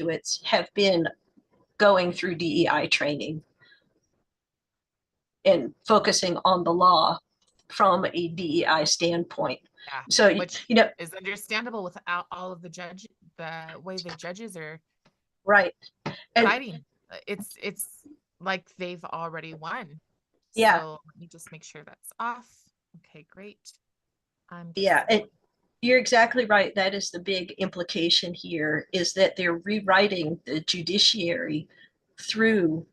graduates have been going through DEI training and focusing on the law from a DEI standpoint. Yeah, So, which you know, is understandable without all of the way the judges are right. And deciding. It's like they've already won. yeah, So let me just make sure that's off. Okay, great. I'm just yeah. And going. you're exactly right. That is the big implication here, is that they're rewriting the judiciary through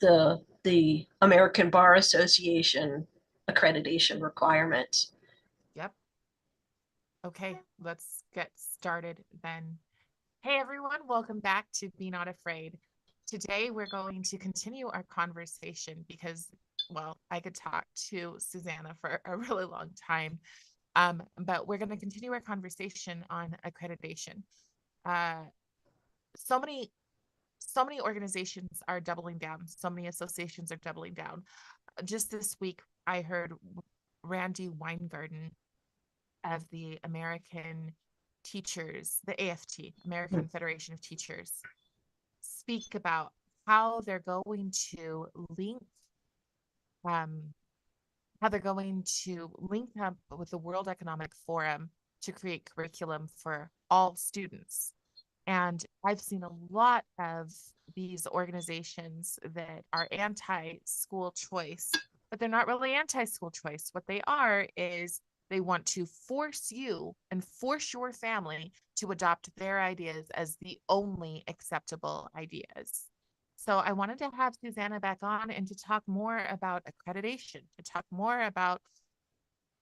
the American Bar Association accreditation requirements. Yep. Okay, let's get started then. Hey everyone, welcome back to Be Not Afraid. Today we're going to continue our conversation because, well, I could talk to Susanna for a really long time. But we're going to continue our conversation on accreditation. Uh, so many, so many organizations are doubling down. So many associations are doubling down. Just this week, I heard Randy Weingarten of the American Teachers, the AFT, American Federation of Teachers, speak about how they're going to link um, how they're going to link up with the World Economic Forum to create curriculum for all students. And I've seen a lot of these organizations that are anti school choice, but they're not really anti school choice. What they are is they want to force you and force your family to adopt their ideas as the only acceptable ideas. So I wanted to have Susanna back on and to talk more about accreditation, to talk more about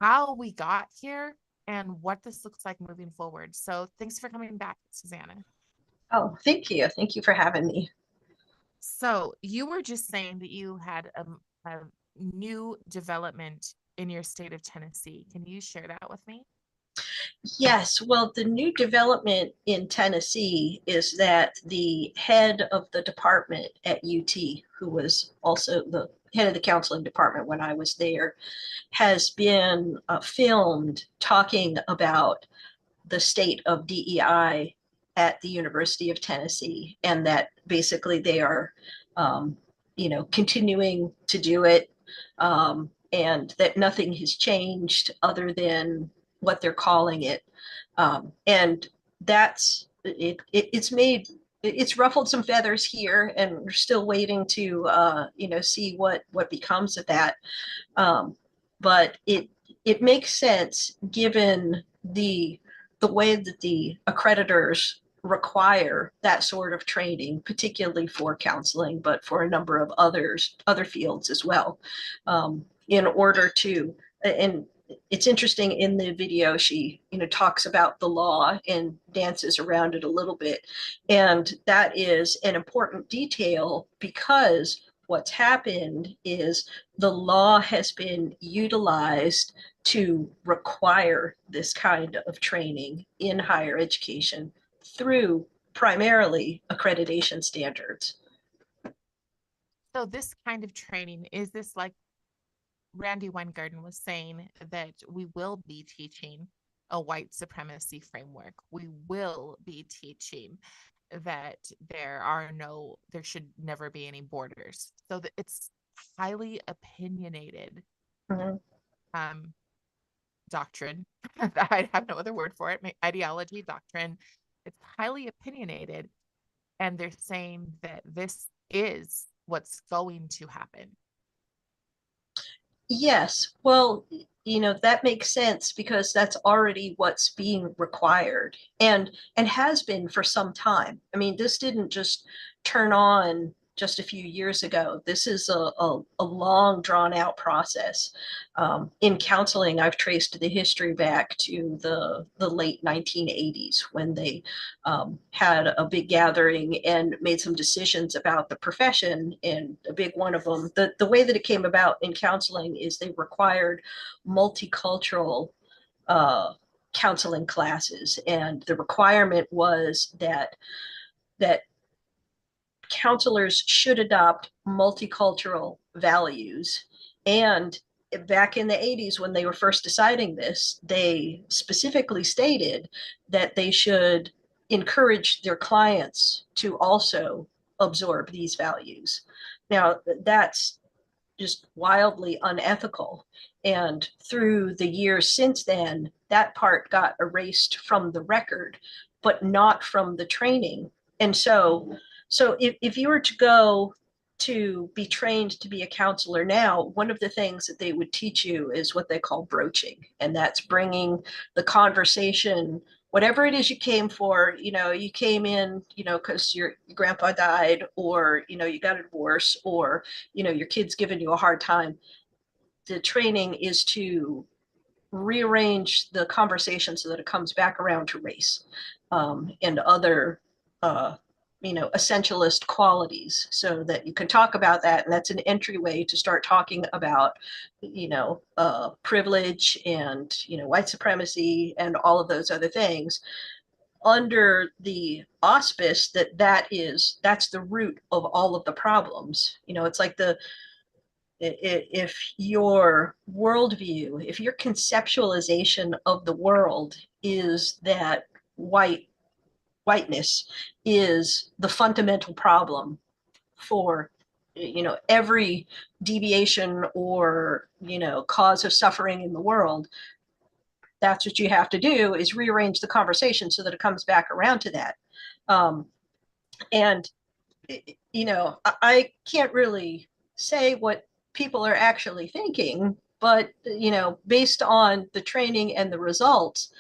how we got here and what this looks like moving forward. So thanks for coming back, Susanna. Oh, thank you. Thank you for having me. So you were just saying that you had a new development in your state of Tennessee. Can you share that with me? Yes, well, the new development in Tennessee is that the head of the department at UT, who was also the head of the counseling department when I was there, has been filmed talking about the state of DEI at the University of Tennessee, and that basically they are, continuing to do it, and that nothing has changed other than what they're calling it, and that's it's made it's ruffled some feathers here, and we're still waiting to see what becomes of that. Um, but it makes sense given the way that the accreditors require that sort of training, particularly for counseling, but for a number of other fields as well, in order to. And it's interesting, in the video she talks about the law and dances around it a little bit, and that is an important detail because what's happened is the law has been utilized to require this kind of training in higher education through primarily accreditation standards. So this kind of training, is this like Randy Weingarten was saying that we will be teaching a white supremacy framework? We will be teaching that there should never be any borders. So that it's highly opinionated Mm-hmm. um, doctrine. I have no other word for it. Ideology, doctrine. It's highly opinionated, and they're saying that this is what's going to happen. Yes, well, that makes sense because that's already what's being required, and has been for some time. I mean, this didn't just turn on just a few years ago. This is a long drawn out process. In counseling, I've traced the history back to the late 1980s when they had a big gathering and made some decisions about the profession. And a big one of them, the way that it came about in counseling is they required multicultural uh, counseling classes. And the requirement was that counselors should adopt multicultural values. And back in the 80s, when they were first deciding this, they specifically stated that they should encourage their clients to also absorb these values. Now, that's just wildly unethical. And through the years since then, that part got erased from the record, but not from the training. And so if you were to go to be trained to be a counselor now, one of the things that they would teach you is what they call broaching. And that's bringing the conversation, whatever it is you came for, you came in, because your grandpa died, or, you got a divorce, or, your kid's giving you a hard time. The training is to rearrange the conversation so that it comes back around to race, and other, uh, essentialist qualities, so that you can talk about that. And that's an entryway to start talking about, privilege and, white supremacy and all of those other things, under the auspice that that's the root of all of the problems. It's like if your worldview, if your conceptualization of the world is that whiteness is the fundamental problem for, every deviation or, cause of suffering in the world, that's what you have to do, is rearrange the conversation so that it comes back around to that. And I can't really say what people are actually thinking, but based on the training and the results,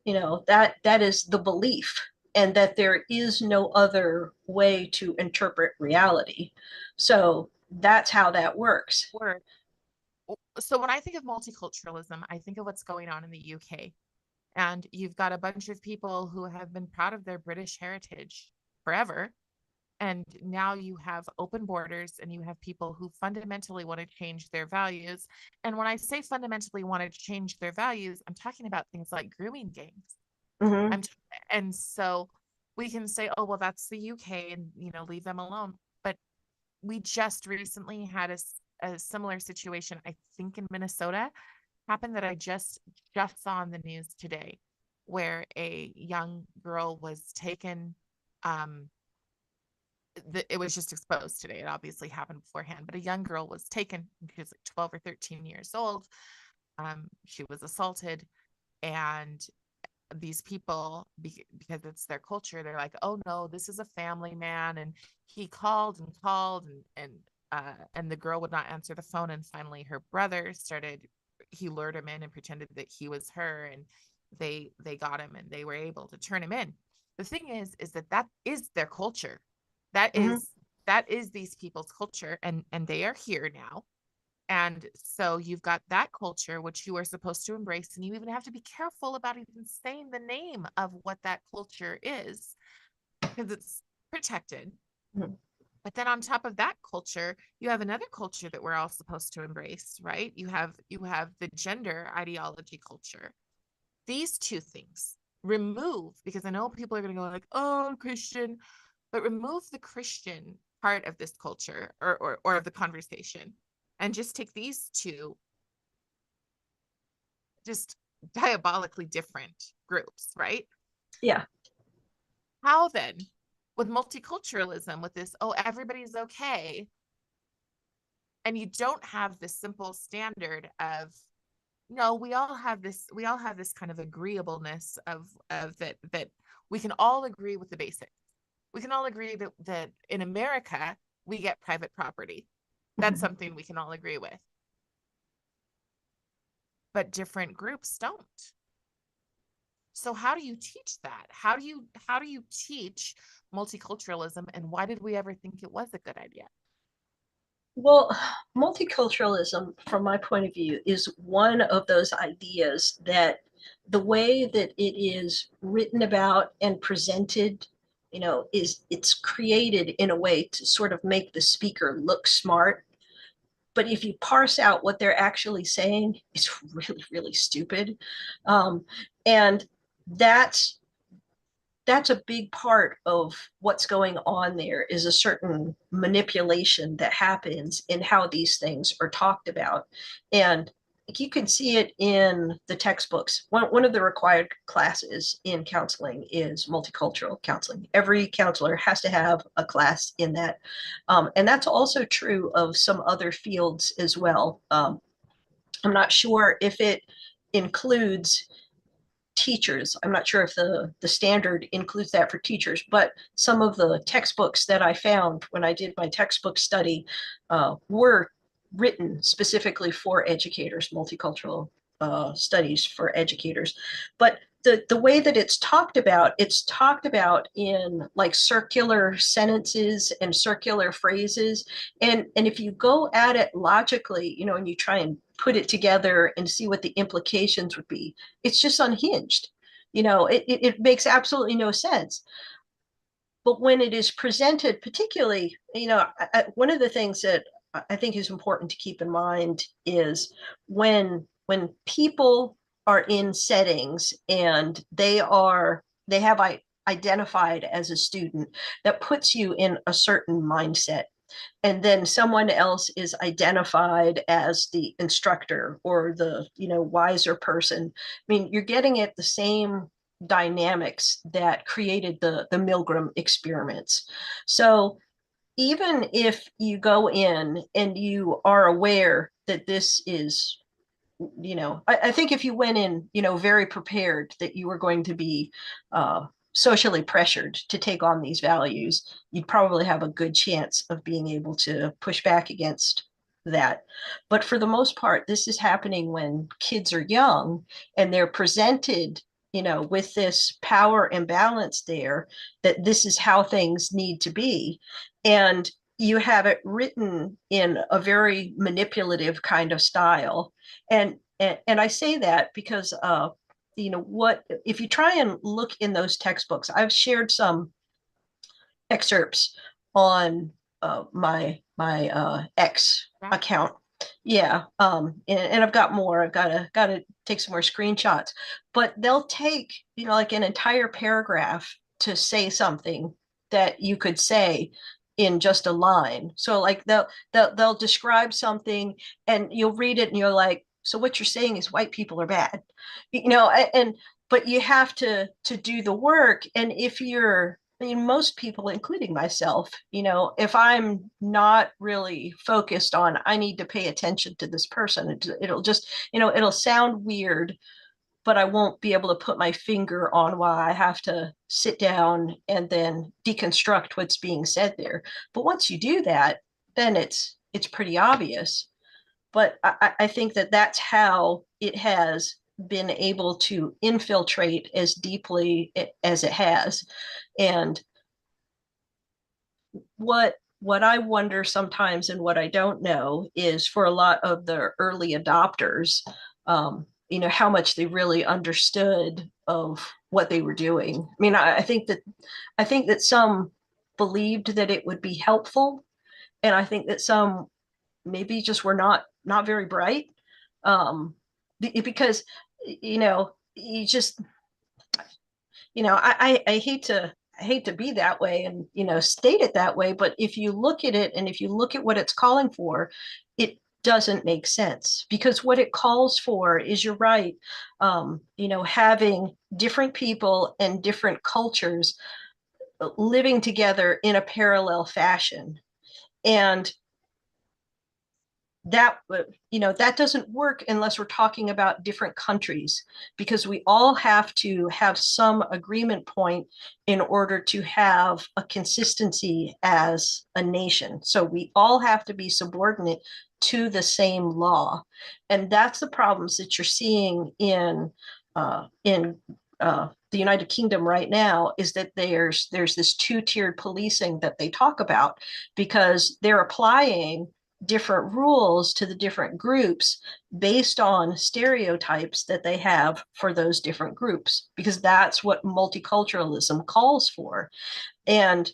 that is the belief, and that there is no other way to interpret reality. So that's how that works. Word. So when I think of multiculturalism, I think of what's going on in the UK. And you've got a bunch of people who have been proud of their British heritage forever. And now you have open borders and you have people who fundamentally want to change their values. And when I say fundamentally want to change their values, I'm talking about things like grooming gangs. Mm-hmm. I'm t- and so we can say, oh, well, that's the UK and, leave them alone. But we just recently had a similar situation, I think in Minnesota, happened that I just saw on the news today, where a young girl was taken. It was just exposed today. It obviously happened beforehand, but a young girl was taken. She was like 12 or 13 years old. She was assaulted, and these people, because it's their culture, they're like, oh no, this is a family man, and he called and called, and the girl would not answer the phone, and finally her brother started, he lured him in and pretended that he was her, and they got him and they were able to turn him in. The thing is that is their culture. that Mm-hmm. is that is these people's culture, and they are here now. And so you've got that culture, which you are supposed to embrace. And you even have to be careful about even saying the name of what that culture is, because it's protected. Mm-hmm. But then on top of that culture, you have another culture that we're all supposed to embrace, right? You have the gender ideology culture. These two things remove, because I know people are going to go like, oh, Christian, but remove the Christian part of this culture, or of the conversation, and just take these two just diabolically different groups, right? Yeah. How then, with multiculturalism, with this, oh, everybody's okay, and you don't have this simple standard of, no, we all have this kind of agreeableness of that we can all agree with the basics. We can all agree that in America we get private property. That's Mm-hmm. something we can all agree with. But different groups don't. So how do you teach that? How do you teach multiculturalism, and why did we ever think it was a good idea? Well, multiculturalism, from my point of view, is one of those ideas that the way that it is written about and presented, it's created in a way to sort of make the speaker look smart. But if you parse out what they're actually saying, it's really, really stupid. Um, and that's that's a big part of what's going on there, is a certain manipulation that happens in how these things are talked about. And you can see it in the textbooks. One of the required classes in counseling is multicultural counseling. Every counselor has to have a class in that. And that's also true of some other fields as well. I'm not sure if it includes teachers. I'm not sure if the standard includes that for teachers, but some of the textbooks that I found when I did my textbook study were written specifically for educators, multicultural studies for educators. But the way that it's talked about in like circular sentences and circular phrases. And if you go at it logically, you know, and you try and put it together and see what the implications would be, it's just unhinged. You know, it makes absolutely no sense. But when it is presented, particularly, you know, one of the things that I think is important to keep in mind is when people are in settings and they have identified as a student, that puts you in a certain mindset, and then someone else is identified as the instructor or the, you know, wiser person. I mean, you're getting at the same dynamics that created the Milgram experiments. So even if you go in and you are aware that this is, you know, I think if you went in, you know, very prepared that you were going to be socially pressured to take on these values, you'd probably have a good chance of being able to push back against that. But for the most part, this is happening when kids are young and they're presented, you know, with this power imbalance there, that this is how things need to be. And you have it written in a very manipulative kind of style. And I say that because you know, what if you try and look in those textbooks? I've shared some excerpts on my X Yeah. account. Yeah, and I've got more. I've got to take some more screenshots. But they'll take, you know, like an entire paragraph to say something that you could say in just a line. So like they'll describe something and you'll read it and you're like, so what you're saying is white people are bad, you know, and but you have to do the work. And if you're, I mean, most people, including myself, you know, if I'm not really focused on, I need to pay attention to this person, it'll just, you know, it'll sound weird, but I won't be able to put my finger on why I have to sit down and then deconstruct what's being said there. But once you do that, then it's pretty obvious. But I think that that's how it has been able to infiltrate as deeply as it has. And what I wonder sometimes and what I don't know is for a lot of the early adopters, you know, how much they really understood of what they were doing. I mean, I think that some believed that it would be helpful, and I think that some maybe just were not very bright, because you know, you just, you know, I hate to be that way and, you know, state it that way, but if you look at it and if you look at what it's calling for, it doesn't make sense, because what it calls for is, you're right, you know, having different people and different cultures living together in a parallel fashion. And that, you know, that doesn't work unless we're talking about different countries, because we all have to have some agreement point in order to have a consistency as a nation. So we all have to be subordinate to the same law. And that's the problems that you're seeing in the United Kingdom right now, is that there's this two-tiered policing that they talk about, because they're applying different rules to the different groups based on stereotypes that they have for those different groups, because that's what multiculturalism calls for. And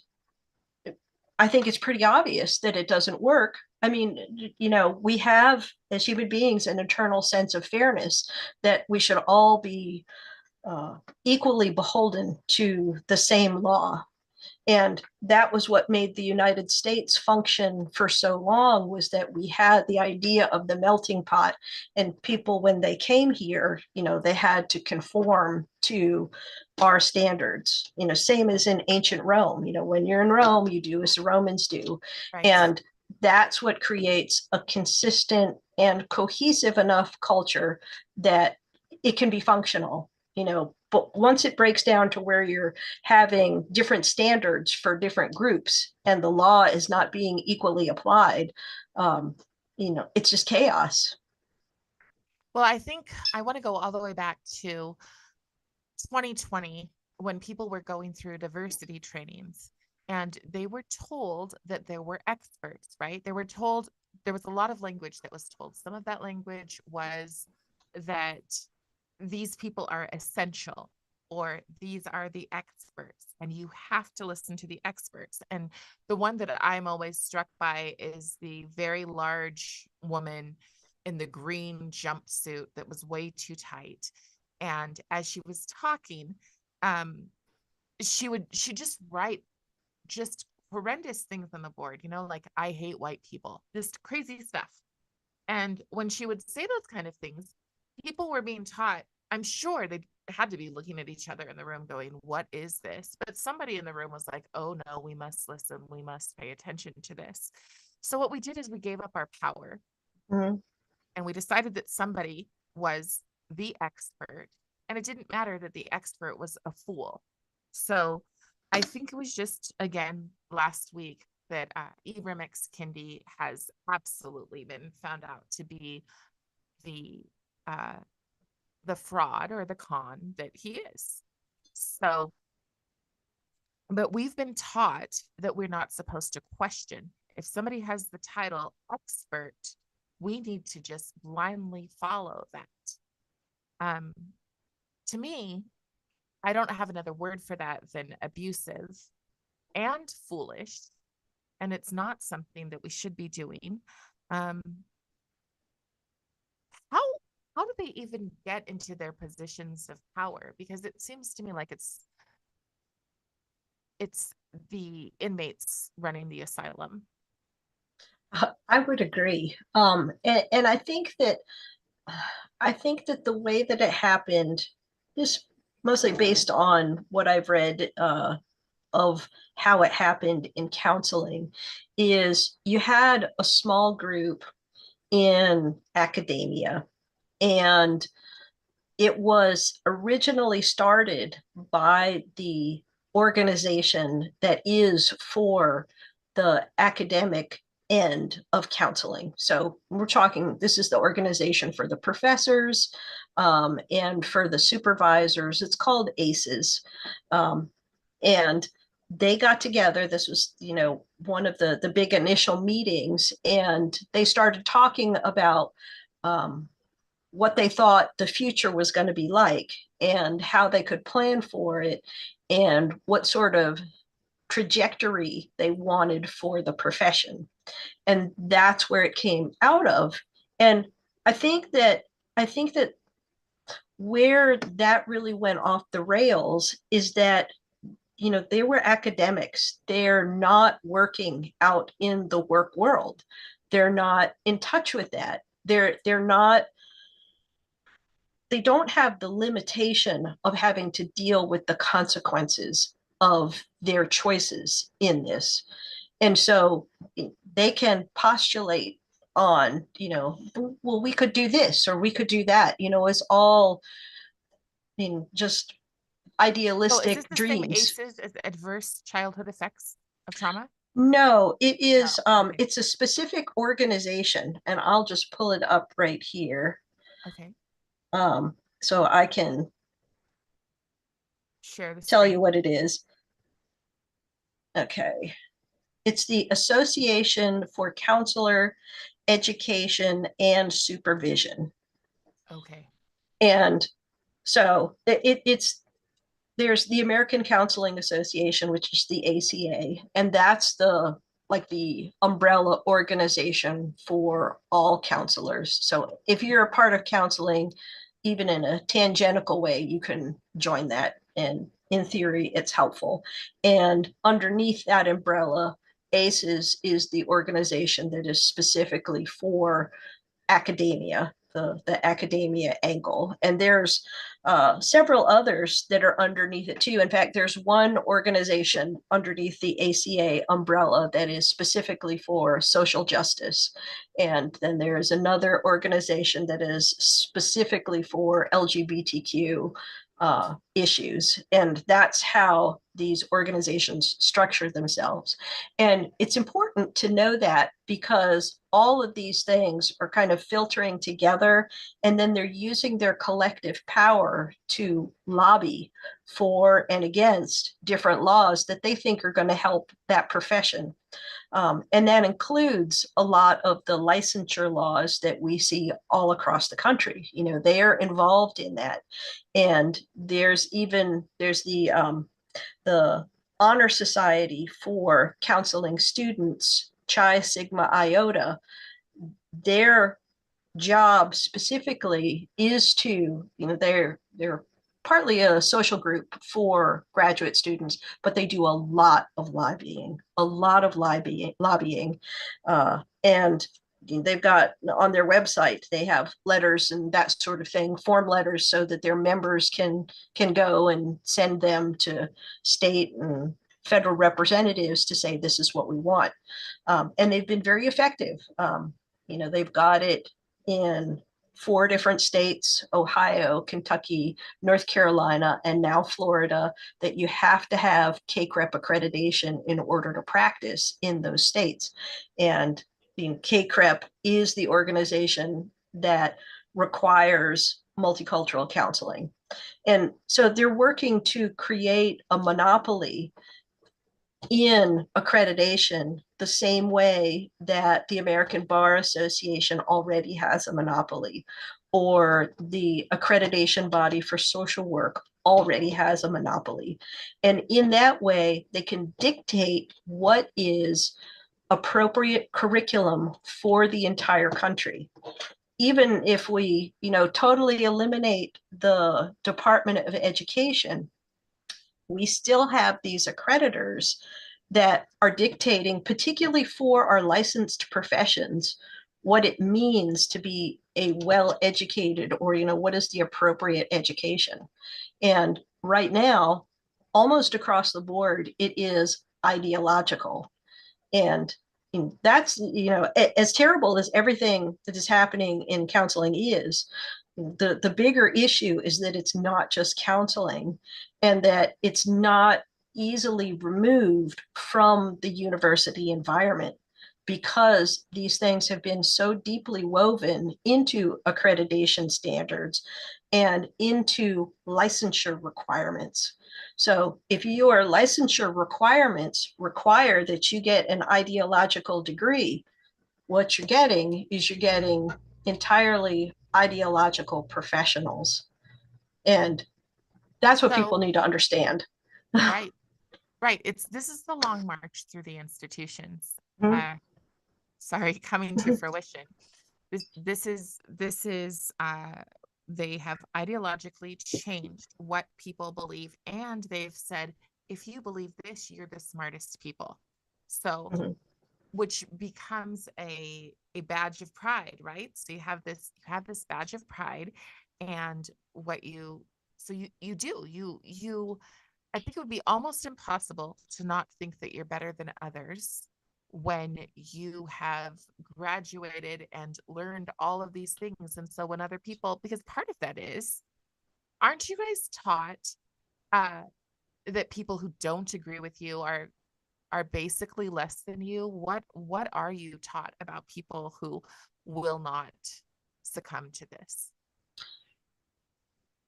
I think it's pretty obvious that it doesn't work. I mean, you know, we have as human beings an internal sense of fairness, that we should all be equally beholden to the same law. And that was what made the United States function for so long, was that we had the idea of the melting pot, and people, when they came here, they had to conform to our standards, same as in ancient Rome. When you're in Rome, you do as the Romans do. Right. And that's what creates a consistent and cohesive enough culture that it can be functional. But once it breaks down to where you're having different standards for different groups and the law is not being equally applied, um, it's just chaos. Well, I think I want to go all the way back to 2020 when people were going through diversity trainings and they were told that there were experts, right? They were told there was a lot of language that was told. Some of that language was that these people are essential or these are the experts and you have to listen to the experts. And the one that I'm always struck by is the very large woman in the green jumpsuit that was way too tight. And as she was talking, um, she just write just horrendous things on the board, like I hate white people, just crazy stuff. And when she would say those kind of things, people were being taught, I'm sure they had to be looking at each other in the room going, what is this? But somebody in the room was like, oh no, we must listen. We must pay attention to this. So what we did is we gave up our power Mm-hmm. and we decided that somebody was the expert. And it didn't matter that the expert was a fool. So I think it was just, again, last week that Ibram X. Kendi has absolutely been found out to be the uh, the fraud or the con that he is. So, but we've been taught that we're not supposed to question. If somebody has the title expert, we need to just blindly follow that. Um, to me, I don't have another word for that than abusive and foolish. And it's not something that we should be doing. Um, how how do they even get into their positions of power? Because it seems to me like it's the inmates running the asylum. I would agree. And I think that the way that it happened is mostly based on what I've read of how it happened in counseling. Is you had a small group in academia, and it was originally started by the organization that is for the academic end of counseling. So we're talking, this is the organization for the professors and for the supervisors. It's called ACEs. And they got together. This was, one of the big initial meetings, and they started talking about what they thought the future was going to be like and how they could plan for it and what sort of trajectory they wanted for the profession. And that's where it came out of. And I think that where that really went off the rails is that they were academics. They're not working out in the work world. They're not in touch with that. They're not, they don't have the limitation of having to deal with the consequences of their choices in this. And so they can postulate on, well, we could do this or we could do that, it's all just So is this idealistic the same dreams. ACEs as adverse childhood effects of trauma? No, it No. is Okay. it's a specific organization, and I'll just pull it up right here. Okay. So I can Share the tell you screen. what it is. Okay. It's the Association for Counselor Education and Supervision. Okay. And so it's there's the American Counseling Association, which is the ACA, and that's the umbrella organization for all counselors. So if you're a part of counseling, even in a tangential way, you can join that and in theory, it's helpful. And underneath that umbrella, ACES is the organization that is specifically for academia, the academia angle. And there's several others that are underneath it too. In fact, there's one organization underneath the ACA umbrella that is specifically for social justice. And then there's another organization that is specifically for LGBTQ issues. And that's how these organizations structure themselves. And it's important to know that because all of these things are kind of filtering together, and then they're using their collective power to lobby for and against different laws that they think are going to help that profession. And that includes a lot of the licensure laws that we see all across the country. You know, they are involved in that. And there's the Honor Society for Counseling Students, Chi Sigma Iota. Their job specifically is to, you know, they're partly a social group for graduate students, but they do a lot of lobbying, and they've got on their website, they have letters and that sort of thing, form letters, so that their members can go and send them to state and federal representatives to say this is what we want. And they've been very effective. You know, they've got it in 4 different states: Ohio, Kentucky, North Carolina, and now Florida, that you have to have CACREP accreditation in order to practice in those states. And CACREP is the organization that requires multicultural counseling. And so they're working to create a monopoly in accreditation the same way that the American Bar Association already has a monopoly, or the accreditation body for social work already has a monopoly. And in that way, they can dictate what is appropriate curriculum for the entire country. Even if we, totally eliminate the Department of Education, we still have these accreditors that are dictating, particularly for our licensed professions, what it means to be a well-educated, or, what is the appropriate education. And right now, almost across the board, it is ideological. And that's, as terrible as everything that is happening in counseling is, the bigger issue is that it's not just counseling, and that it's not easily removed from the university environment, because these things have been so deeply woven into accreditation standards and into licensure requirements. So if your licensure requirements require that you get an ideological degree, what you're getting entirely ideological professionals. And that's what people So, need to understand. right, right. This is the long march through the institutions. Mhm. Uh, sorry, coming to fruition. They have ideologically changed what people believe, and they've said, if you believe this, you're the smartest people. So, Mhm. which becomes a badge of pride, right? So you have this badge of pride, and what you so you do you I think it would be almost impossible to not think that you're better than others when you have graduated and learned all of these things. And so when other people, because part of that is, aren't you guys taught uh, that people who don't agree with you are basically less than you? What are you taught about people who will not succumb to this?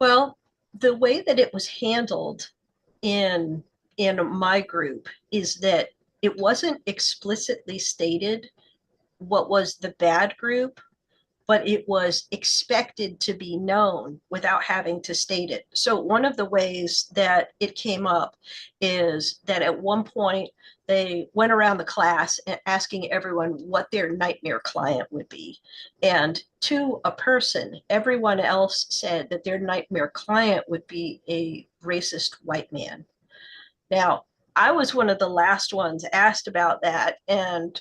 Well, the way that it was handled in my group is that it wasn't explicitly stated what was the bad group, but it was expected to be known without having to state it. So one of the ways that it came up is that at one point they went around the class asking everyone what their nightmare client would be. And to a person, everyone else said that their nightmare client would be a racist white man. Now, I was one of the last ones asked about that. And,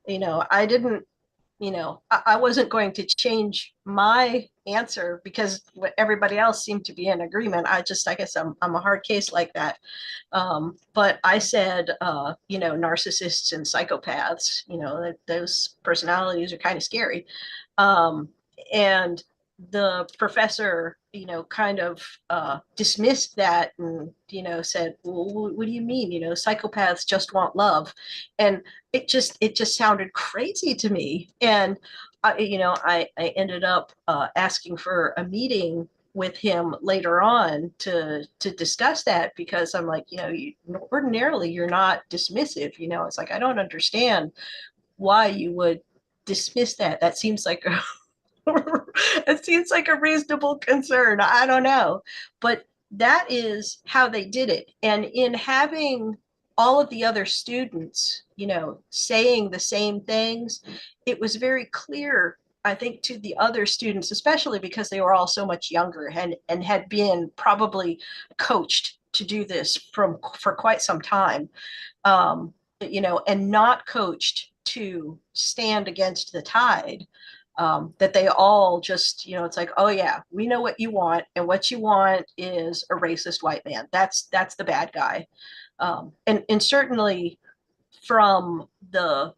I didn't, I wasn't going to change my answer because everybody else seemed to be in agreement. I guess I'm a hard case like that. But I said, narcissists and psychopaths, those personalities are kind of scary. Um, and the professor, kind of dismissed that and, said, well, what do you mean? Psychopaths just want love. And it just sounded crazy to me. And, I ended up asking for a meeting with him later on to discuss that because I'm like, ordinarily you're not dismissive. It's like I don't understand why you would dismiss that. That seems like a it seems like a reasonable concern. I don't know. But that is how they did it. And in having all of the other students, saying the same things, it was very clear, I think, to the other students, especially because they were all so much younger and had been probably coached to do this for quite some time, and not coached to stand against the tide. That they all just, it's like, oh yeah, we know what you want, and what you want is a racist white man. That's the bad guy. And certainly from the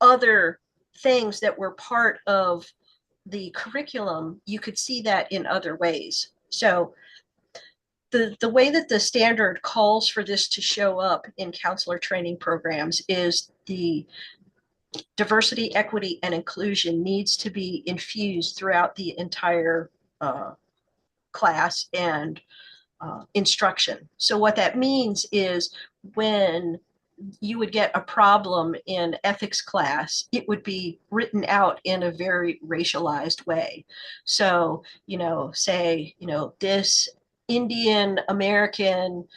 other things that were part of the curriculum, you could see that in other ways. So the way that the standard calls for this to show up in counselor training programs is the diversity, equity, and inclusion needs to be infused throughout the entire uh, class and instruction. So what that means is when you would get a problem in ethics class, it would be written out in a very racialized way. So, say, this Indian American,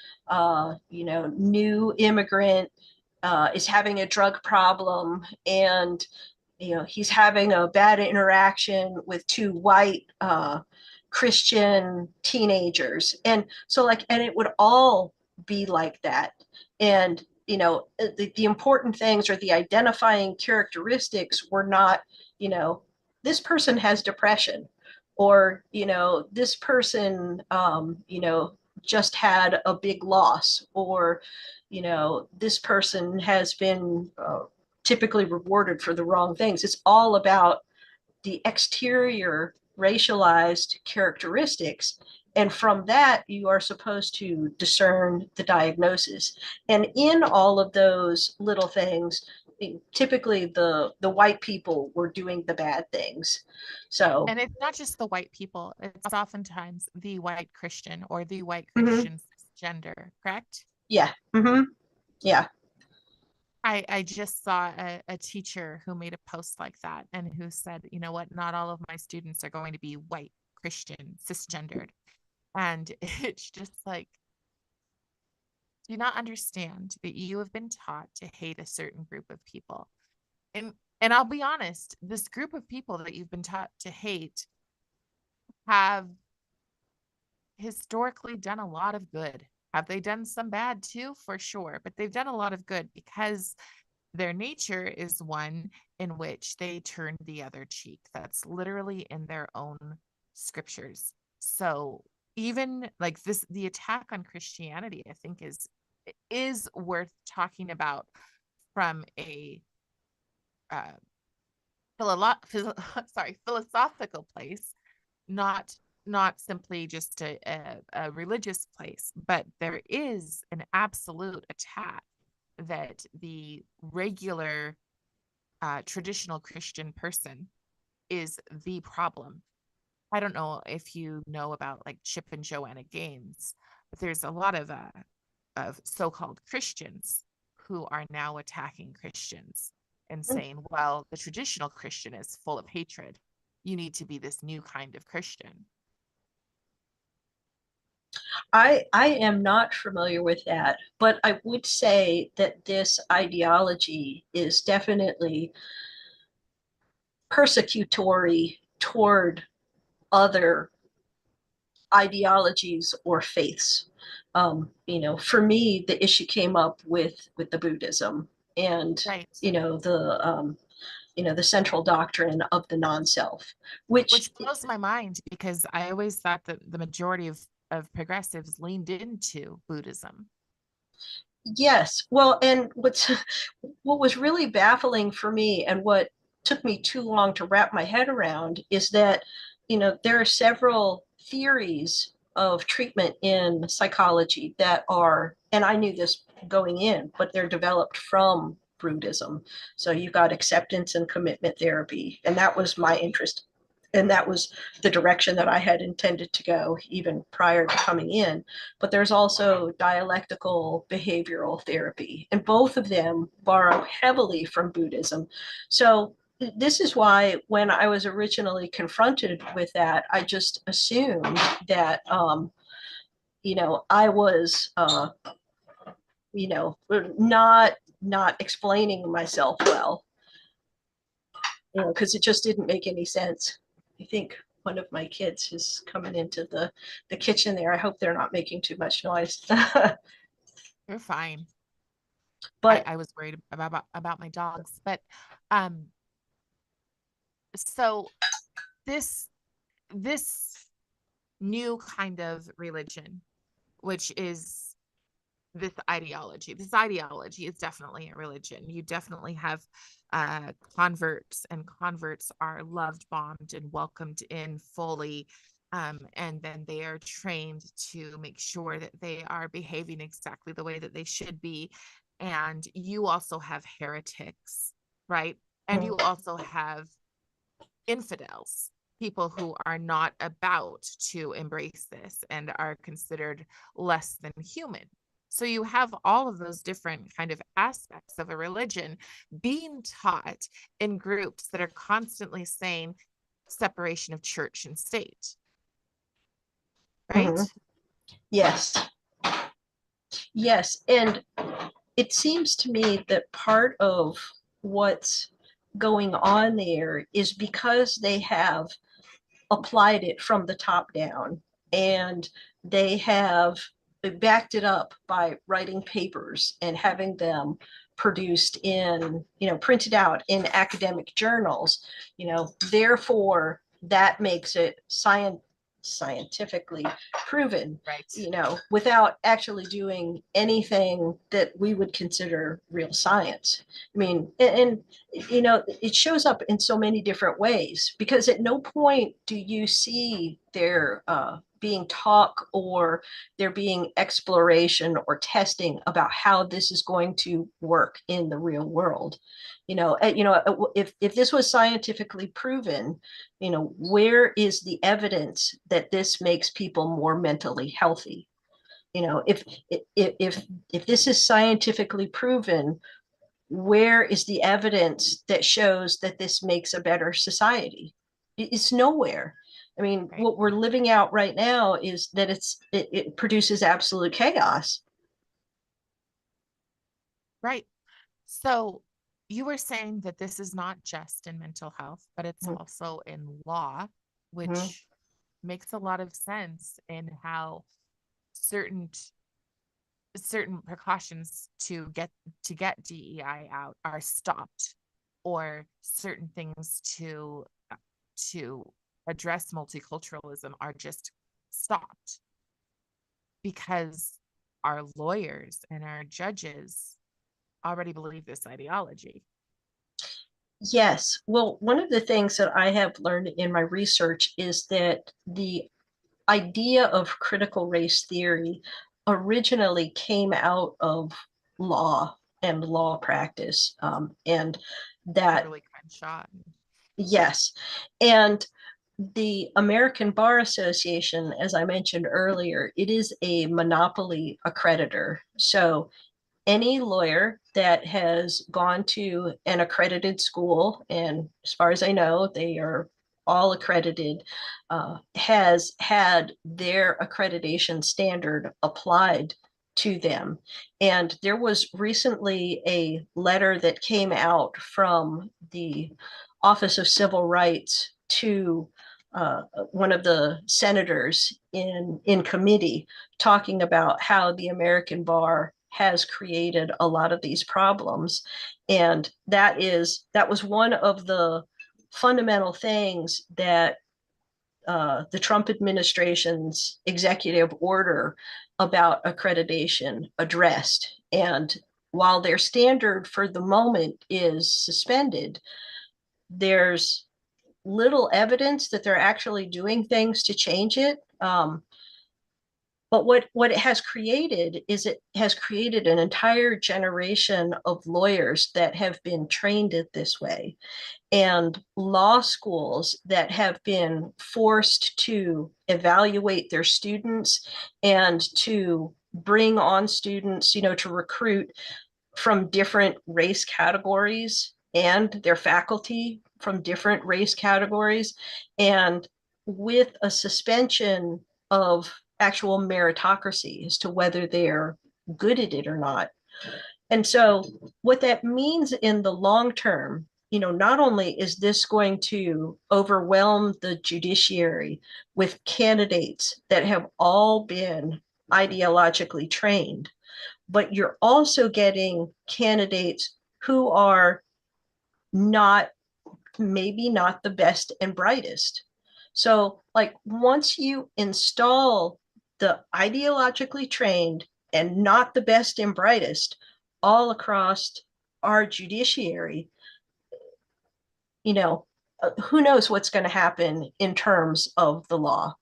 new immigrant is having a drug problem, and he's having a bad interaction with two white Christian teenagers. And so, and it would all be like that. And the important things or the identifying characteristics were not, this person has depression, or this person just had a big loss, or this person has been typically rewarded for the wrong things. It's all about the exterior racialized characteristics. And from that, you are supposed to discern the diagnosis. And in all of those little things, typically the white people were doing the bad things. So, And it's not just the white people, it's oftentimes the white Christian or the white mm-hmm, Christian cisgender, correct? yeah, mm-hmm, yeah. I just saw a teacher who made a post like that and who said, you know what, not all of my students are going to be white, Christian, cisgendered. And it's just like, do you not understand that you have been taught to hate a certain group of people? And I'll be honest, this group of people that you've been taught to hate have historically done a lot of good. Have they done some bad too? For sure. But they've done a lot of good because their nature is one in which they turn the other cheek. That's literally in their own scriptures. So even like this, the attack on Christianity, I think is worth talking about from a uh, philosophical place, not not simply just a religious place, but there is an absolute attack that the regular traditional Christian person is the problem. I don't know if you know about like Chip and Joanna Gaines, but there's a lot of so-called Christians who are now attacking Christians and saying, well, the traditional Christian is full of hatred. You need to be this new kind of Christian. I am not familiar with that, but I would say that this ideology is definitely persecutory toward other ideologies or faiths. For me, the issue came up with the Buddhism and Right. you know the um, the central doctrine of the non-self, which Which blows my mind because I always thought that the majority of progressives leaned into Buddhism. yes, well, and what was really baffling for me and what took me too long to wrap my head around is that there are several theories of treatment in psychology that are, and I knew this going in, but they're developed from Buddhism. So you've got acceptance and commitment therapy, and that was my interest, and that was the direction that I had intended to go even prior to coming in. But there's also dialectical behavioral therapy, and both of them borrow heavily from Buddhism. So this is why when I was originally confronted with that, I just assumed that I was not explaining myself well, because it just didn't make any sense. I think one of my kids is coming into the kitchen there. I hope they're not making too much noise. You're fine. I, But I was worried about my dogs, but um, so this this new kind of religion, which is this ideology is definitely a religion. You definitely have converts, and converts are loved, bombed, and welcomed in fully. And then they are trained to make sure that they are behaving exactly the way that they should be. And you also have heretics, right? And you also have infidels, people who are not about to embrace this and are considered less than human. So you have all of those different kind of aspects of a religion being taught in groups that are constantly saying separation of church and state, right? mhm, yes, yes, and it seems to me that part of what's going on there is because they have applied it from the top down, and they have backed it up by writing papers and having them produced in, printed out in academic journals. Therefore that makes it scientifically proven, Right. without actually doing anything that we would consider real science. I mean, and it shows up in so many different ways, because at no point do you see there being talk or there being exploration or testing about how this is going to work in the real world. If this was scientifically proven, where is the evidence that this makes people more mentally healthy? If this is scientifically proven, where is the evidence that shows that this makes a better society? It's nowhere. I mean, Right. what we're living out right now is that it produces absolute chaos. Right. So you were saying that this is not just in mental health, but it's also in law, Mhm. which makes a lot of sense in how certain certain precautions to get DEI out are stopped, or certain things to address multiculturalism are just stopped because our lawyers and our judges already believe this ideology. Yes. Well, one of the things that I have learned in my research is that the idea of critical race theory originally came out of law and law practice. And that, Kimberly Crenshaw. yes. And the American Bar Association, as I mentioned earlier, it is a monopoly accreditor. So any lawyer that has gone to an accredited school, and as far as I know, they are all accredited, has had their accreditation standard applied to them. And there was recently a letter that came out from the Office of Civil Rights to one of the senators in committee, talking about how the American bar has created a lot of these problems. And that was one of the fundamental things that the Trump administration's executive order about accreditation addressed. And while their standard for the moment is suspended, there's little evidence that they're actually doing things to change it. But what it has created is it has created an entire generation of lawyers that have been trained it this way, and law schools that have been forced to evaluate their students and to bring on students, to recruit from different race categories, and their faculty from different race categories, and with a suspension of actual meritocracy as to whether they're good at it or not. And so what that means in the long term, not only is this going to overwhelm the judiciary with candidates that have all been ideologically trained, but you're also getting candidates who are not, maybe not the best and brightest. So, like, once you install the ideologically trained and not the best and brightest all across our judiciary, you know, who knows what's going to happen in terms of the law.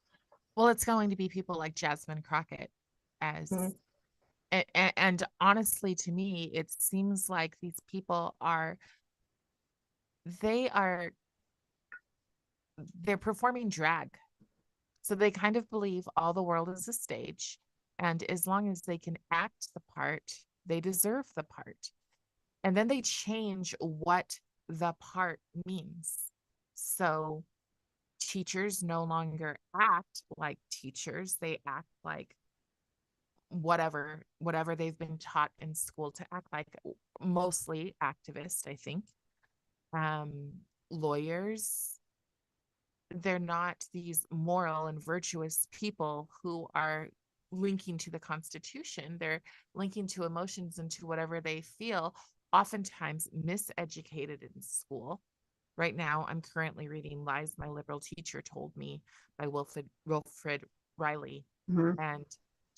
Well, it's going to be people like Jasmine Crockett as Mhm. and honestly to me it seems like these people are they are they're performing drag. So they kind of believe all the world is a stage, and as long as they can act the part, they deserve the part. And then they change what the part means. So teachers no longer act like teachers, they act like whatever they've been taught in school to act like, mostly activist, I think. um Lawyers, they're not these moral and virtuous people who are linking to the Constitution. They're linking to emotions and to whatever they feel, oftentimes miseducated in school. Right now, I'm currently reading Lies My Liberal Teacher Told Me by Wilfred Riley. Mhm. And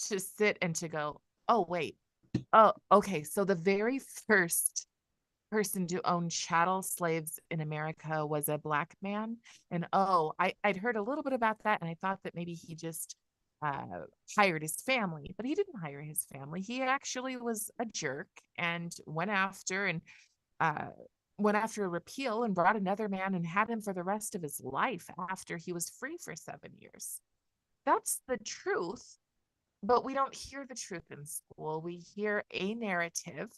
to sit and to go, oh, wait, oh, okay. So the very first person to own chattel slaves in America was a black man. And I'd heard a little bit about that, and I thought that maybe he just hired his family, but he didn't hire his family. He actually was a jerk and uh, went after a repeal and brought another man and had him for the rest of his life after he was free for 7 years. That's the truth, but we don't hear the truth in school. We hear a narrative,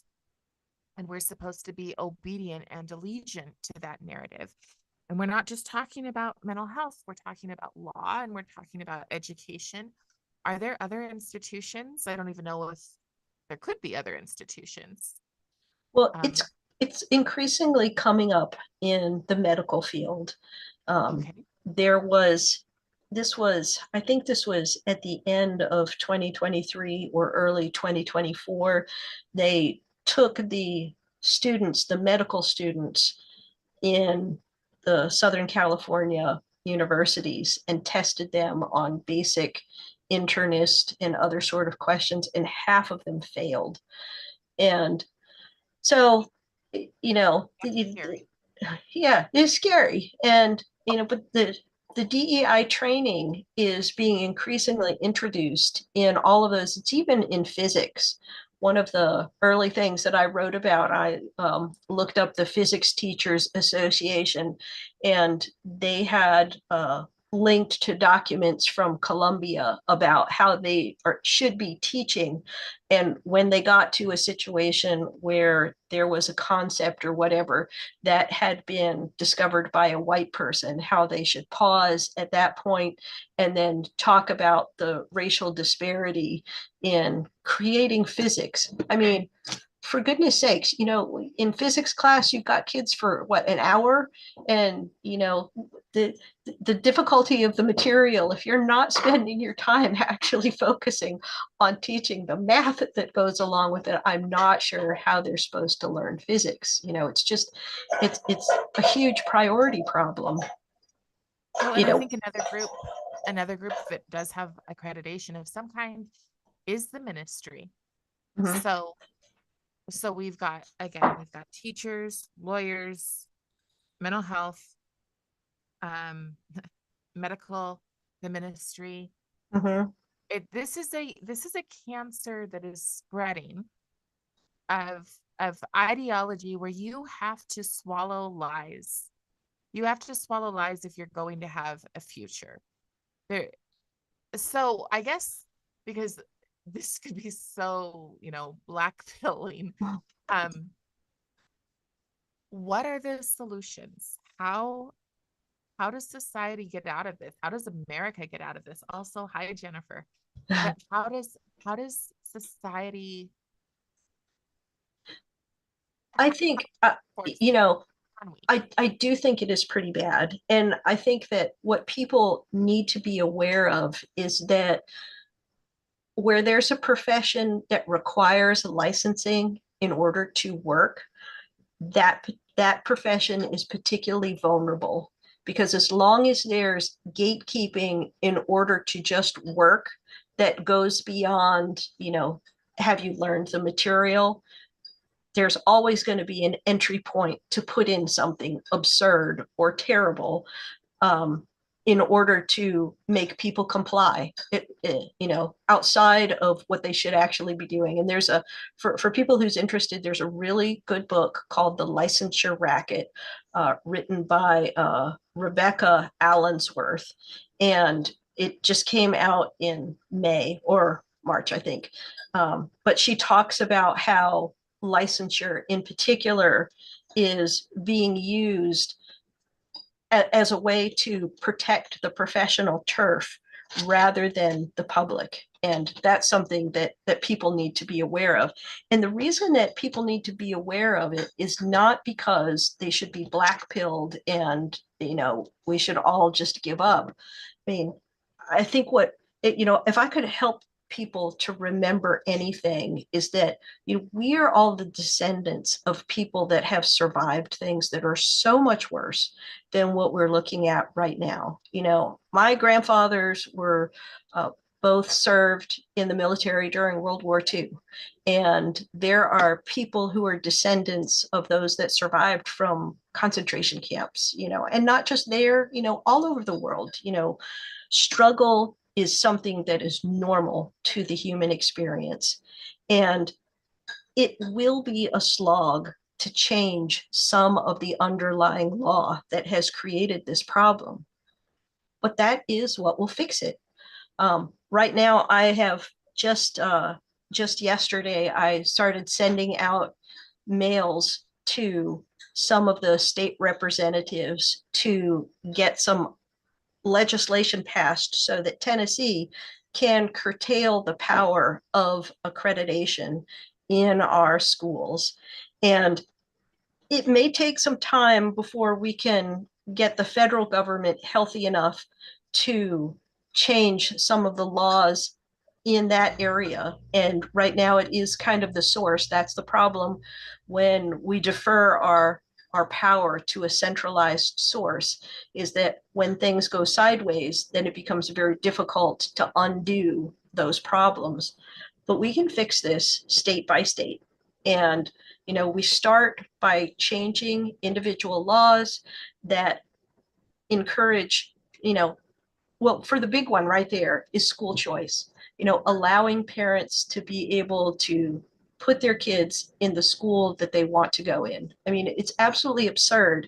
and we're supposed to be obedient and allegiant to that narrative. And we're not just talking about mental health, we're talking about law, and we're talking about education. Are there other institutions? I don't even know if there could be other institutions. Well, Um, it's increasingly coming up in the medical field. Um, okay. there was I think this was at the end of 2023 or early 2024. They took the medical students in the Southern California universities and tested them on basic internist and other sort of questions, and half of them failed. And so, Scary. yeah, it's scary. And, but the DEI training is being increasingly introduced in all of those. It's even in physics. One of the early things that I wrote about, I looked up the Physics Teachers Association, and they had linked to documents from Columbia about how they should be teaching. And when they got to a situation where there was a concept or whatever that had been discovered by a white person, how they should pause at that point and then talk about the racial disparity in creating physics. I mean, for goodness sakes, in physics class, you've got kids for what, an hour? And, the the difficulty of the material, if you're not spending your time actually focusing on teaching the math that goes along with it, I'm not sure how they're supposed to learn physics. It's just, it's a huge priority problem. Well, You and I know, think another group that does have accreditation of some kind is the ministry. mhm, So we've got, again, we've got teachers, lawyers, mental health, um, medical, the ministry. mhm. This is a cancer that is spreading of ideology where you have to swallow lies. You have to swallow lies if you're going to have a future. There, so I guess because this could be so, black pilling. Um, what are the solutions? How does society get out of this? How does America get out of this? Also, hi Jennifer. But how does society I think, force you know, can we? I do think it is pretty bad. And I think that what people need to be aware of is that where there's a profession that requires licensing in order to work, that that profession is particularly vulnerable, because as long as there's gatekeeping in order to just work that goes beyond, have you learned the material, there's always going to be an entry point to put in something absurd or terrible, um, in order to make people comply, outside of what they should actually be doing. And for people who's interested, there's a really good book called The Licensure Racket, written by Rebecca Allensworth. And it just came out in May or March, I think. But she talks about how licensure in particular is being used as a way to protect the professional turf rather than the public. And that's something that people need to be aware of. And the reason that people need to be aware of it is not because they should be black pilled and, we should all just give up. I mean, I think if I could help people to remember anything, is that we are all the descendants of people that have survived things that are so much worse than what we're looking at right now. My grandfathers were both served in the military during World War II. And there are people who are descendants of those that survived from concentration camps, and not just there, all over the world. Struggle is something that is normal to the human experience. And it will be a slog to change some of the underlying law that has created this problem. But that is what will fix it. Right now, I have just yesterday, I started sending out mails to some of the state representatives to get some legislation passed so that Tennessee can curtail the power of accreditation in our schools. And it may take some time before we can get the federal government healthy enough to change some of the laws in that area. And right now it is kind of the source. That's the problem when we defer our power to a centralized source, is that when things go sideways, then it becomes very difficult to undo those problems. But we can fix this state by state. And we start by changing individual laws that encourage, well, for the big one right there is school choice, allowing parents to be able to put their kids in the school that they want to go in. I mean, it's absolutely absurd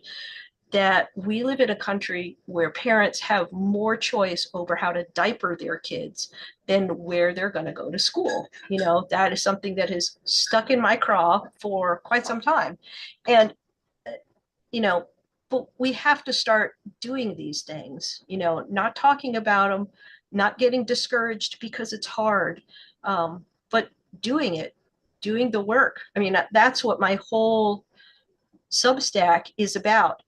that we live in a country where parents have more choice over how to diaper their kids than where they're going to go to school. You know, that is something that has stuck in my craw for quite some time. And, you know, but we have to start doing these things, you know, not talking about them, not getting discouraged because it's hard, but doing it, doing the work. I mean, that's what my whole Substack is about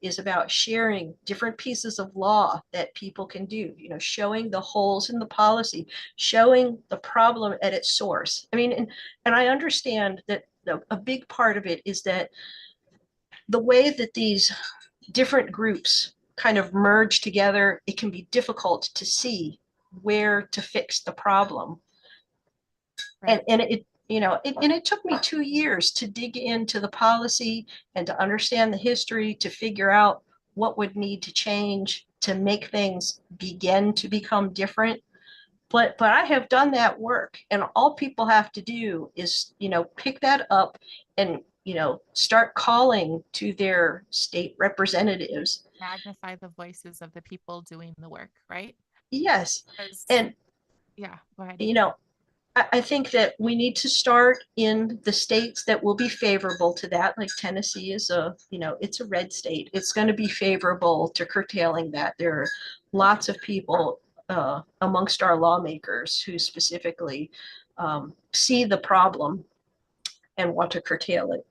sharing different pieces of law that people can do, you know, showing the holes in the policy, showing the problem at its source. I mean, and I understand that a big part of it is that the way that these different groups kind of merge together, it can be difficult to see where to fix the problem. Right. And it, you know, and it took me 2 years to dig into the policy and to understand the history, to figure out what would need to change to make things begin to become different. But I have done that work, and all people have to do is, you know, pick that up and, you know, start calling to their state representatives. Magnify the voices of the people doing the work, right? Yes. Because, And, yeah, go ahead. you know, I think that we need to start in the states that will be favorable to that. Like Tennessee is a, you know, it's a red state. It's going to be favorable to curtailing that. There are lots of people amongst our lawmakers who specifically see the problem and want to curtail it.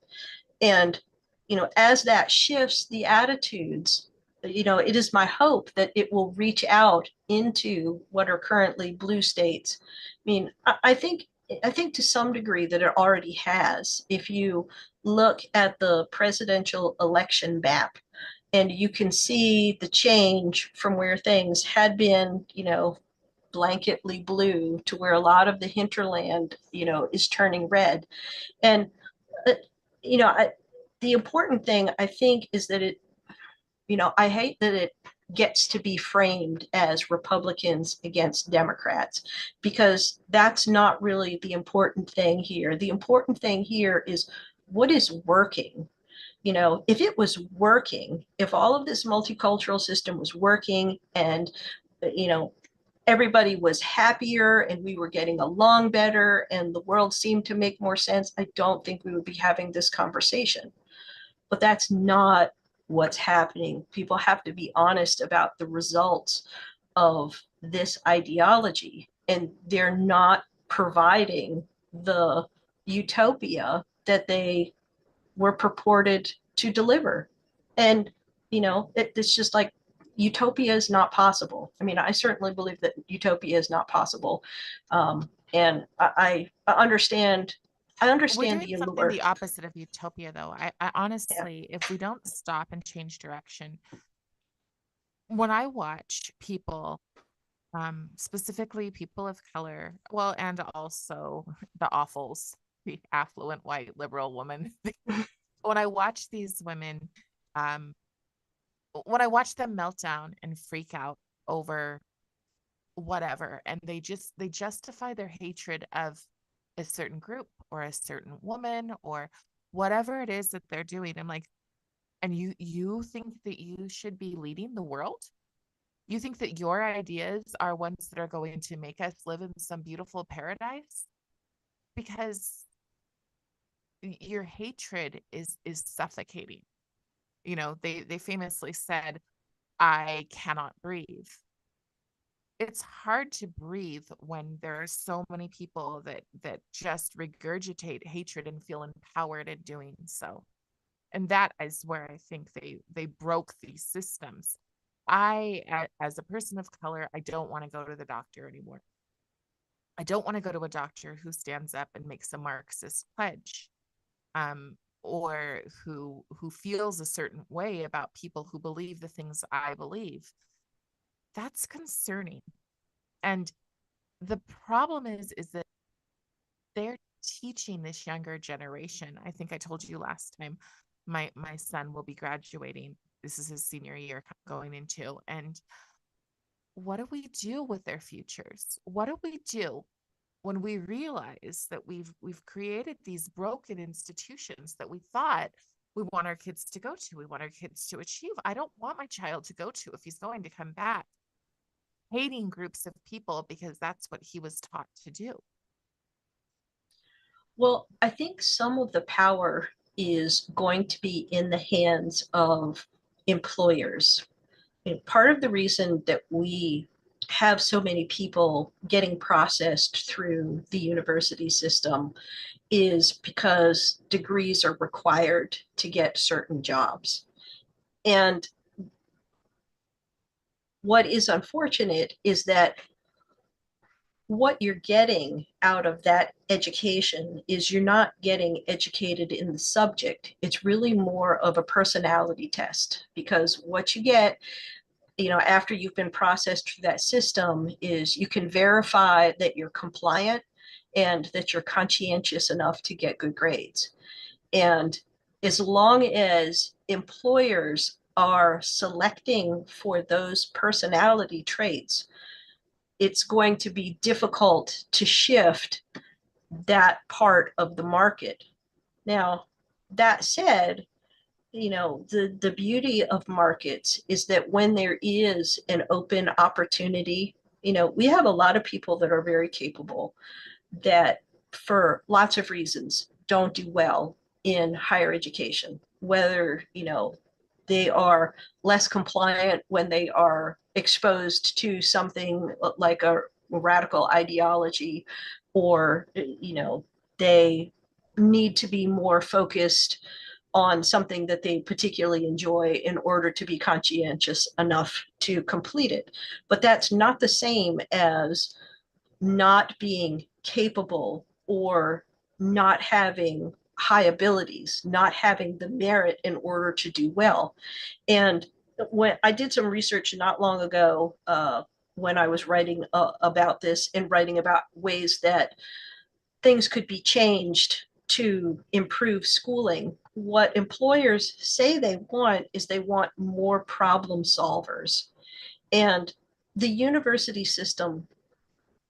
And, you know, as that shifts the attitudes, you know, it is my hope that it will reach out into what are currently blue states. I mean, I think to some degree that it already has. If you look at the presidential election map, and you can see the change from where things had been, you know, blanketly blue to where a lot of the hinterland, you know, is turning red. And uh, you know, the important thing I think is that it, you know, I hate that it gets to be framed as Republicans against Democrats, because that's not really the important thing here. The important thing here is what is working. You know, if it was working, if all of this multicultural system was working and, you know, everybody was happier and we were getting along better and the world seemed to make more sense, I don't think we would be having this conversation. But that's not what's happening. People have to be honest about the results of this ideology, and they're not providing the utopia that they were purported to deliver. And, you know, it's just like utopia is not possible. I mean, I certainly believe that utopia is not possible. And I understand. I We're understand doing the something allure. the opposite of utopia, though. I Yeah. honestly, if we don't stop and change direction, when I watch people, specifically people of color, well, and also the awfuls, the affluent white liberal woman, when I watch these women, um, when I watch them melt down and freak out over whatever, and they justify their hatred of a certain group or a certain woman or whatever it is that they're doing. I'm like, and you think that you should be leading the world? You think that your ideas are ones that are going to make us live in some beautiful paradise? Because your hatred is suffocating. You know, they famously said, I cannot breathe. It's hard to breathe when there are so many people that just regurgitate hatred and feel empowered in doing so. And that is where I think they broke these systems. As a person of color, I don't want to go to the doctor anymore. I don't want to go to a doctor who stands up and makes a Marxist pledge, or who feels a certain way about people who believe the things I believe. That's concerning. And the problem is that they're teaching this younger generation. I think I told you last time, my son will be graduating. This is his senior year going into. And what do we do with their futures? What do we do when we realize that we've created these broken institutions that we thought we want our kids to go to, we want our kids to achieve. I don't want my child to go to if he's going to come back hating groups of people because that's what he was taught to do. Well, I think some of the power is going to be in the hands of employers. And part of the reason that we have so many people getting processed through the university system is because degrees are required to get certain jobs. And what is unfortunate is that what you're getting out of that education is you're not getting educated in the subject. It's really more of a personality test, because what you get, after you've been processed through that system is you can verify that you're compliant and that you're conscientious enough to get good grades. And as long as employers are selecting for those personality traits, it's going to be difficult to shift that part of the market. Now, that said, the beauty of markets is that when there is an open opportunity, we have a lot of people that are very capable that for lots of reasons don't do well in higher education, whether, they are less compliant when they are exposed to something like a radical ideology, or, they need to be more focused on something that they particularly enjoy in order to be conscientious enough to complete it. But that's not the same as not being capable or not having high abilities, not having the merit in order to do well. And when I did some research not long ago, when I was writing about this and writing about ways that things could be changed to improve schooling, what employers say they want is they want more problem solvers. And the university system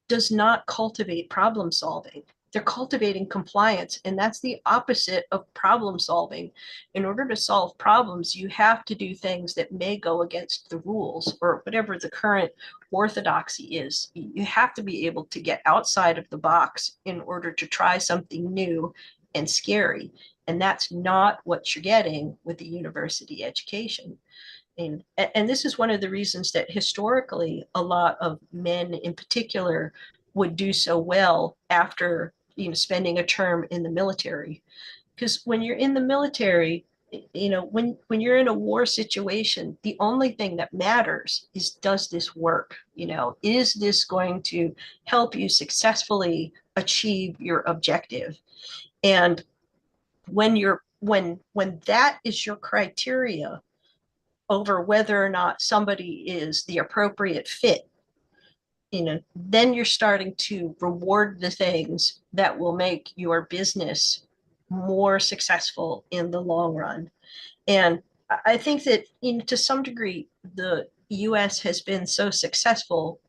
does not cultivate problem solving. They're cultivating compliance, and that's the opposite of problem solving. In order to solve problems, you have to do things that may go against the rules or whatever the current orthodoxy is. You have to be able to get outside of the box in order to try something new and scary. And that's not what you're getting with the university education. And this is one of the reasons that historically a lot of men in particular would do so well after spending a term in the military, because when you're in the military, when you're in a war situation, the only thing that matters is, does this work? Is this going to help you successfully achieve your objective? And when that is your criteria over whether or not somebody is the appropriate fit, then you're starting to reward the things that will make your business more successful in the long run. And I think that to some degree, the US has been so successful,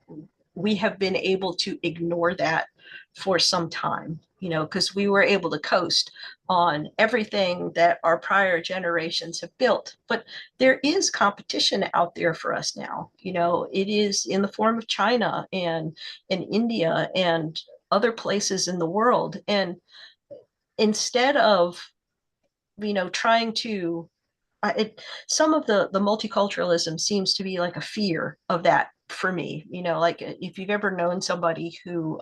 we have been able to ignore that for some time, because we were able to coast on everything that our prior generations have built. But there is competition out there for us now. It is in the form of China and India and other places in the world. And instead of, trying to some of the multiculturalism seems to be like a fear of that for me. Like if you've ever known somebody who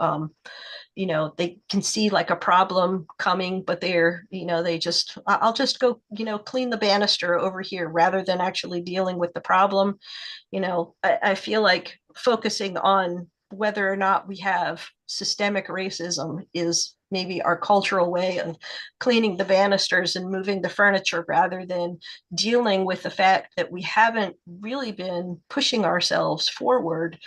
they can see like a problem coming, but they just, I'll just go, clean the banister over here rather than actually dealing with the problem. I feel like focusing on whether or not we have systemic racism is maybe our cultural way of cleaning the banisters and moving the furniture, rather than dealing with the fact that we haven't really been pushing ourselves forward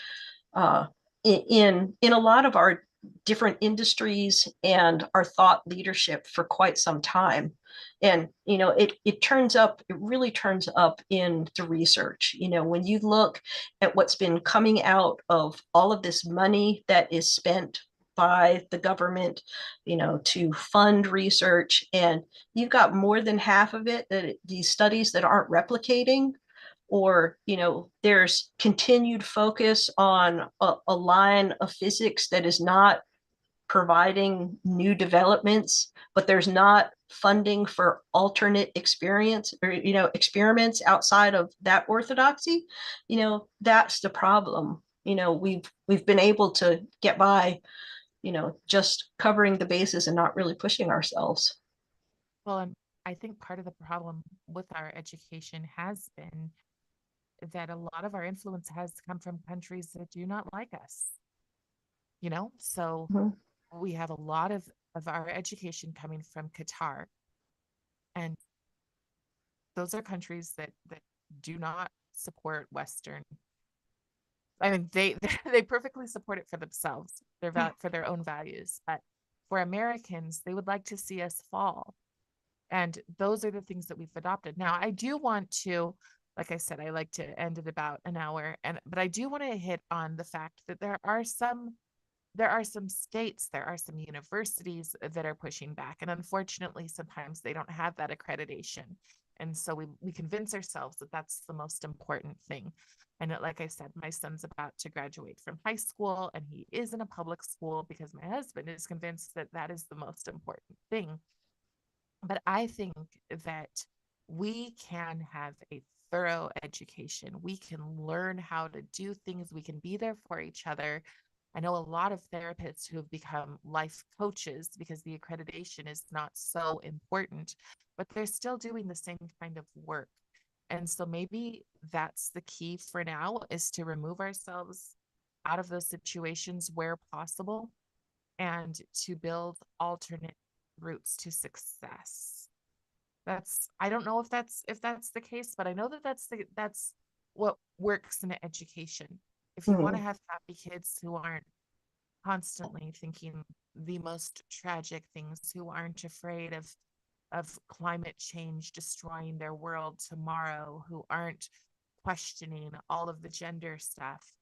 uh, in a lot of our different industries and our thought leadership for quite some time. And it really turns up in the research. When you look at what's been coming out of all of this money that is spent by the government, to fund research. And you've got more than half of it that these studies that aren't replicating, or there's continued focus on a line of physics that is not providing new developments, but there's not funding for alternate experience or experiments outside of that orthodoxy. That's the problem. We've been able to get by, just covering the bases and not really pushing ourselves. Well, and I think part of the problem with our education has been that a lot of our influence has come from countries that do not like us, So Mhm. we have a lot of our education coming from Qatar, and those are countries that do not support Western. I mean, they they perfectly support it for themselves, for their own values. But for Americans, they would like to see us fall. And those are the things that we've adopted. Now, I do want to, like I said, I like to end at about an hour, but I do want to hit on the fact that there are some states, there are some universities that are pushing back. And unfortunately, sometimes they don't have that accreditation. And so we convince ourselves that that's the most important thing. And like I said, my son's about to graduate from high school and he is in a public school because my husband is convinced that that is the most important thing. But I think that we can have a thorough education. We can learn how to do things. We can be there for each other. I know a lot of therapists who have become life coaches because the accreditation is not so important, but they're still doing the same kind of work. And so maybe that's the key for now, is to remove ourselves out of those situations where possible and to build alternate routes to success. I don't know if that's the case, but I know that that's what works in education. If you want to Mhm. have happy kids who aren't constantly thinking the most tragic things, who aren't afraid of climate change destroying their world tomorrow, who aren't questioning all of the gender stuff.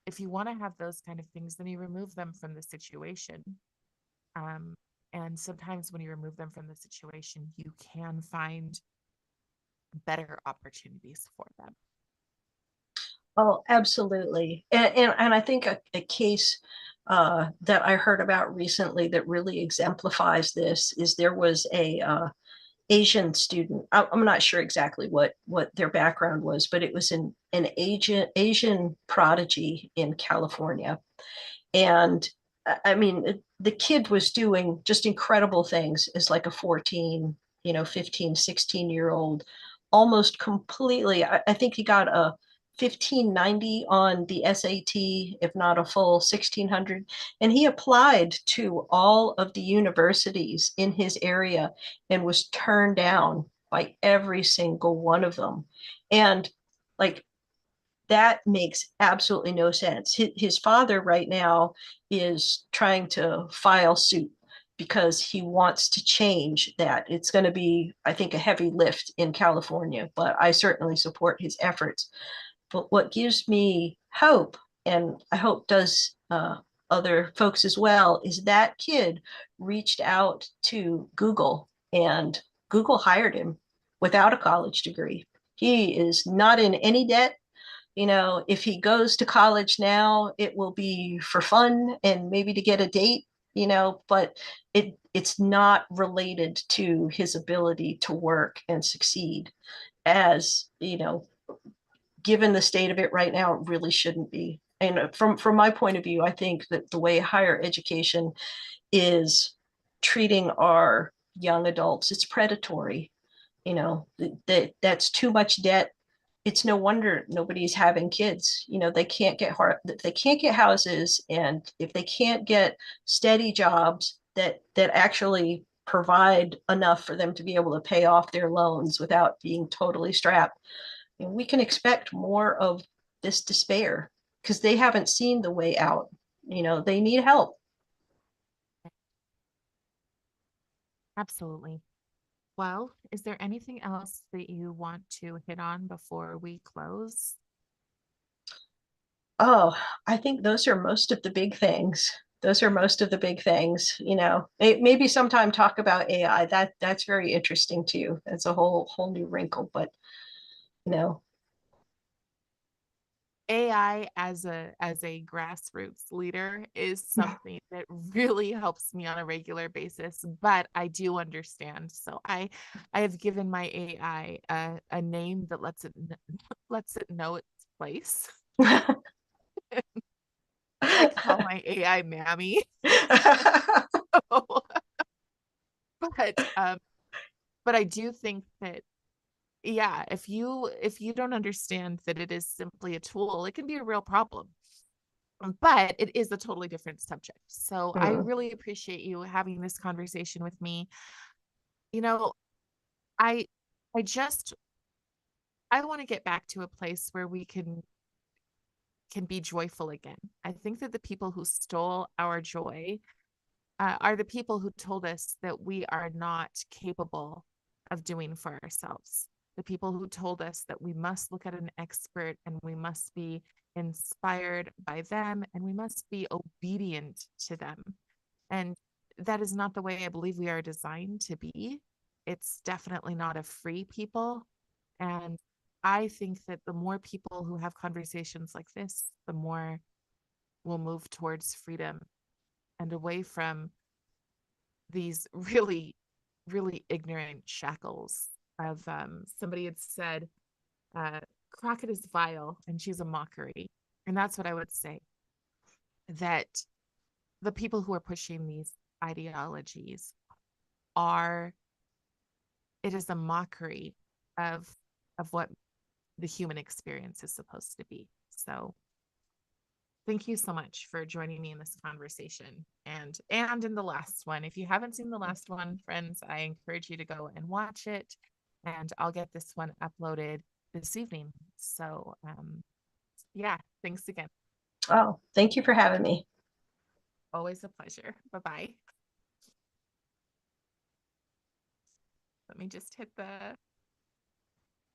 If you want to have those kind of things, then you remove them from the situation. Um, and sometimes when you remove them from the situation, you can find better opportunities for them. Oh, absolutely. And I think a case that I heard about recently that really exemplifies this is there was a Asian student. I'm not sure exactly what their background was, but it was an Asian prodigy in California. And I mean, the kid was doing just incredible things as like a 14, 15, 16-year-old, almost completely. I think he got a 1590 on the SAT, if not a full 1600. And he applied to all of the universities in his area and was turned down by every single one of them. And like, that makes absolutely no sense. His father right now is trying to file suit because he wants to change that. It's going to be, I think, a heavy lift in California, but I certainly support his efforts. But what gives me hope, and I hope does other folks as well, is that kid reached out to Google and Google hired him without a college degree. He is not in any debt. If he goes to college now, it will be for fun and maybe to get a date, but it's not related to his ability to work and succeed, as, given the state of it right now, it really shouldn't be. And from my point of view, I think that the way higher education is treating our young adults, it's predatory. That's too much debt. It's no wonder nobody's having kids. They can't get houses, and if they can't get steady jobs that actually provide enough for them to be able to pay off their loans without being totally strapped, we can expect more of this despair because they haven't seen the way out. They need help. Absolutely. Well, is there anything else that you want to hit on before we close? Oh, I think those are most of the big things. those are most of the big things, you know. Maybe sometime talk about AI. That's very interesting too. That's a whole new wrinkle, but you know. AI as a grassroots leader is something that really helps me on a regular basis, but I do understand. So I have given my AI a name that lets it know its place. I call my AI Mammy. But but I do think that yeah, if you don't understand that it is simply a tool, it can be a real problem. But it is a totally different subject. So I Mm. really appreciate you having this conversation with me. You know, I I just I want to get back to a place where we can be joyful again. I think that the people who stole our joy are the people who told us that we are not capable of doing for ourselves. The people who told us that we must look at an expert and we must be inspired by them and we must be obedient to them. And that is not the way I believe we are designed to be. It's definitely not a free people. And I think that the more people who have conversations like this, the more we'll move towards freedom and away from these really ignorant shackles of somebody had said Crockett is vile and she's a mockery. And that's what I would say, that the people who are pushing these ideologies are, it is a mockery of what the human experience is supposed to be. So thank you so much for joining me in this conversation and in the last one. If you haven't seen the last one, friends, I encourage you to go and watch it. And I'll get this one uploaded this evening. So yeah, thanks again. Oh, thank you for having me. Always a pleasure. Bye-bye. Let me just hit the